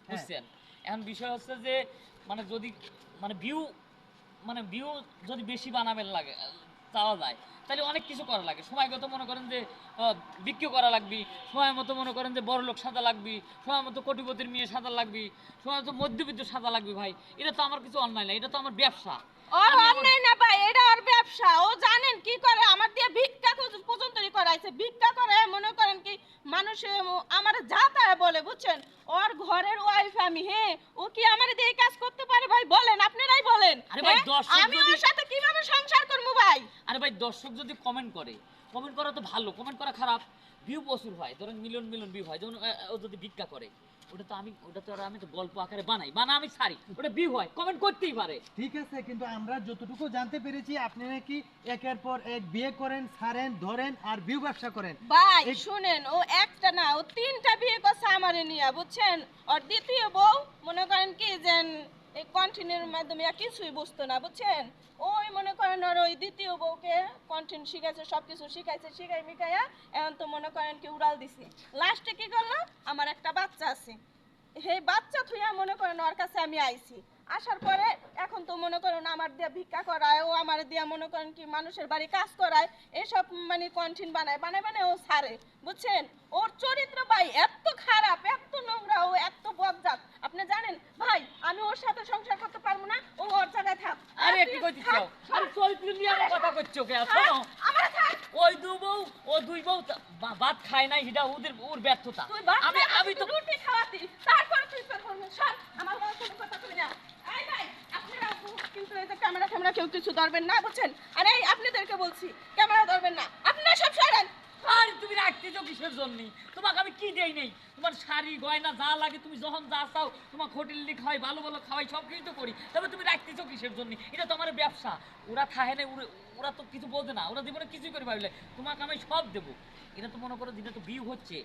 বুঝছেন? এখন বিষয় হচ্ছে যে মানে যদি ভিউ ভিউ যদি বেশি বানাবেন লাগে চাওয়া যায়, তাহলে অনেক কিছু করা লাগে। সময়গত মনে করেন যে বিক্রি করা লাগবে, সময় মতো মনে করেন যে বড় লোক সাজা লাগবে, সময় মতো কোটিপতির মেয়ে সাজা লাগবে, সময় মতো মধ্যবিত্ত সাজা লাগবে। ভাই, এটা তো আমার কিছু অন্যায় না, এটা তো আমার ব্যবসা। ওর অন্যায় না ভাই, এটা ওর ব্যবসা। ও জানেন কি করে, আমার দিয়ে ভিক্ষা পর্যন্তই করাইছে। ভিক্ষা করে মনে করেন কি মানুষে আমার যা তা বলে, বুঝছেন? ওর ঘরের ওয়াইফ আমি। হ্যাঁ, ও কি আমার দিয়ে এই কাজ করতে পারে ভাই? বলেন, আপনারাই বলেন। আরে ভাই, হ্যাঁ? দর্শক আমি যদি ওর সাথে কিভাবে সংসার করবো ভাই? আরে ভাই, দর্শক যদি কমেন্ট করে, কমেন্ট করা তো ভালো, কমেন্ট করা খারাপ? ভিউ প্রচুর হয়, ধরেন মিলিয়ন মিলিয়ন ভিউ হয়। যেমন ও যদি ভিক্ষা করে, আমি তো গল্প আকারে আমি ছাড়ি, ওটা ভিউ হয়, কমেন্ট করতেই পারে। ঠিক আছে, কিন্তু আমরা যতটুকু জানতে পেরেছি আপনি নাকি একের পর এক বিয়ে করেন, ছাড়েন, ধরেন আর ভিউ ব্যবসা করেন। ভাই শুনেন, ও একটা না, ও তিনটা বিয়ে করছে আমারে নিয়ে, বুঝছেন? ওর দ্বিতীয় বউ মনে করেন কি যে এই কন্টিনিউর মাধ্যমে আর কিছুই বুঝতো না, বুঝছেন? ওই মনে করেন ওর ওই দ্বিতীয় বউকে কন্টিনিউ শিখাইছে, সবকিছু শিখাইছে, শিখাই মিখাইয়া এখন তো মনে করেন কি উড়াল দিছে। লাস্টে কি করলো, আমার একটা বাচ্চা আছে, সেই বাচ্চা থুইয়া মনে করেন ওর কাছে আমি আইছি। আসার পরে এখন তো মনে করেন আমার দিয়া ভিক্ষা করায়, ও আমার দিয়া মনে করেন কি মানুষের বাড়ি কাজ করায়, এসব মানে কন্টিন বানায় বানায় বানায় ও ছাড়ে, বুঝছেন? ওর চরিত্র ভাই এত খারাপ, এত নোংরা, ও এত বজ্জাত, আপনি জানেন ভাই? আমি ওর সাথে সংসার করতে পারবো না, ও ওর জায়গায় থাক। আরে কি কইছিস? আরে চরিত্র নিয়ে আমার কথা কইছো কে? শোনো, আমার থাক। ওই দুই বউ ভাত খায় নাই, এটা ওর ব্যর্থতা। তুই বাচ্চা আমি তো রুটি খাওয়াতি, তারপর তুই তোর সর, আমার কোনো কথা কই না। এই ভাই, আপনারা কিন্তু এই যে ক্যামেরা কেউ কিছু ধরবেন না, বুঝছেন? আরে আপনাদেরকে বলছি ক্যামেরা ধরবেন না, আপনারা সব সরেন। আর তুমি রাখতেছো কিসের জন্য? তোমাকে আমি কি দেই নেই? তোমার শাড়ি গয়না যা লাগে, তুমি যখন যা চাও, তোমার হোটেল লিখ খাওয়াই, ভালো ভালো খাওয়াই, সব কিছু তো করি, তবে তুমি রাখতেছো কিসের জন্য? এটা তো আমার ব্যবসা। ওরা থাহে না, ওরা তো কিছু বোঝে না, ওরা জীবনে কিছুই করে ভাবলে তোমাকে আমি সব দেবো। এটা তো মনে করো যেটা তো ভিউ হচ্ছে,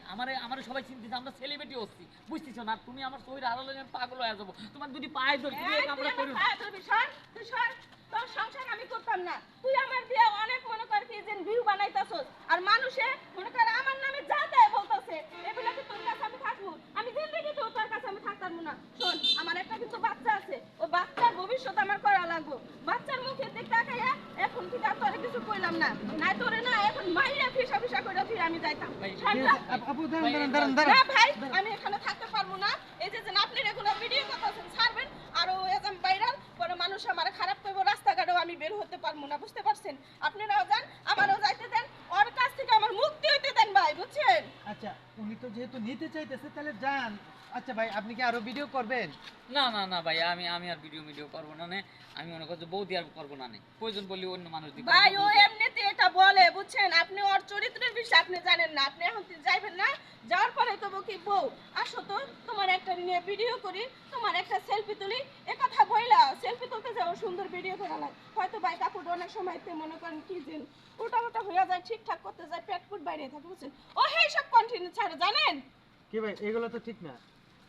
আমার সবাই চিন্তিত, আমরা সেলিব্রিটি হচ্ছি, বুঝতেছো না? তুমি আমার শরীর আড়ালে আমি পাগল হয়ে যাবো, তোমার দুটি পায়ে ধরে তুমি এই কামড়া করো। তুই সর, তুই সর, তোর সংসার আমি করতাম না। তুই আমার দিয়ে অনেক মনে কর কি যে ভিউ বানাইতাছস, আর মানুষে মনে কর আমার নামে যা তাই বলতাছে, এগুলা কি তোর কাছে আমি থাকবো? আমি জিন্দেগি তো তোর কাছে আমি থাকতাম না। শোন, আমার একটা কিন্তু বাচ্চা আছে, ও বাচ্চার ভবিষ্যৎ আমার করা লাগবে। বাচ্চার মুখের দিক তাকাইয়া এখন থেকে আর তোরে কিছু কইলাম না, নাই তোরে না এখন মাইরা ফিসা ফিসা কইরা তুই আমি যাইতাম। আপু দাঁড়ান। না ভাই, আমি এখানে থাকতে পারবো না। এই যে আপনি রেগুলার ভিডিও করতেছেন, ছাড়বেন, আর ও এজম ভাইরাল পরে মানুষ আমারে খারাপ কইবো, রাস্তাঘাটেও আমি বের হতে পারবো না, বুঝতে পারছেন? আপনারাও যান, আমারও যাইতে দেন, ওর কাছ থেকে আমার মুক্তি হইতে দেন ভাই, বুঝছেন? আচ্ছা, উনি তো যেহেতু নিতে চাইতেছে তাহলে যান। আচ্ছা ভাই, আপনি কি আরো ভিডিও করবেন? না ভাই, আমি আর ভিডিও করবো না। আমি মনে করছি বৌদি আর করবো না, প্রয়োজন বললে অন্য মানুষ দিবে। ভাই ও এমনিতে এটা বলে, বুঝছেন? আপনি ওর চরিত্রের বিষয় আপনি জানেন না, আপনি এখন যাইবেন না। যাওয়ার পরে তো কি বউ আসো তো তোমার একটা নিয়ে ভিডিও করি, তোমার একটা সেলফি তুলি, এ কথা বইলা সেলফি তুলতে যাও, সুন্দর ভিডিও করা লাগে। হয়তো ভাই কাপড় অনেক সময় মনে করেন কি যে উল্টা হয়ে যায়, ঠিকঠাক করতে যায় পেট ফুট বাইরে থাকে, বুঝছেন? ও হেই সব কন্টিনিউ ছাড়ে, জানেন? কি ভাই, এগুলো তো ঠিক না।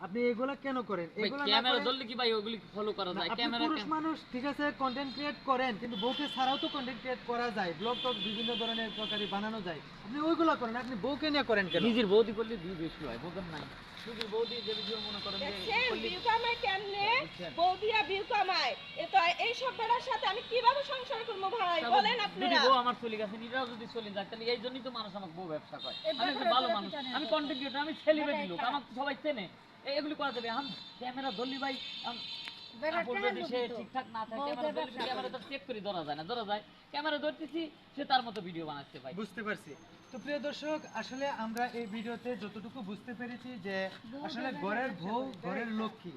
আপনি এগুলা কেন করেন? এগুলা না ক্যামেরা করে ধরলে কি ভাই ওগুলি ফলো করা যায়? আপনি ক্যামেরা পুরুষ মানুষ, ঠিক আছে, কন্টেন্ট ক্রিয়েট করেন, কিন্তু বউকে ছাড়াও তো কন্টেন্ট ক্রিয়েট করা যায়, ব্লগ টক বিভিন্ন ধরনের প্রকারই বানানো যায়। আপনি ওইগুলা করেন, আপনি বউকে নিয়ে করেন কেন? নিজের বৌদি করলে ভিউ বেশি হয়, বুঝলেন নাই? নিজের বৌদি যে ভিডিও মনে করেন যে দেখছেন করলে- ভিউ কামায় কেমনে? বুঝছেন? বৌদিয়া ভিউ কামায়। এ তো এই সব বেড়ার সাথে আমি কিভাবে সংসার করবো ভাই? তারপর বলেন যদি আপনারা। বউ আমার চলে গেছে, নিজেরাও যদি চলে যায়, তাহলে এই জন্যই তো মানুষ আমাকে বউ ব্যবসা করে। আমি একজন ভালো মানুষ, আমি কন্টেন্ট ক্রিয়েটর, আমি সেলিব্রিটি লোক, আমাকে সবাই চেনে। এগুলি করা যাবে? এখন ক্যামেরা ধরলি ভাই, কাপড় যদি সে ঠিকঠাক না থাকে, ক্যামেরা তো চেক করে ধরা যায় না, ধরা যায়, ক্যামেরা ধরতেছি, সে তার মতো ভিডিও বানাচ্ছে ভাই। বুঝতে পারছি। তো প্রিয় দর্শক, আসলে আমরা এই ভিডিওতে যতটুকু বুঝতে পেরেছি যে আসলে ঘরের বউ ঘরের লক্ষ্মী।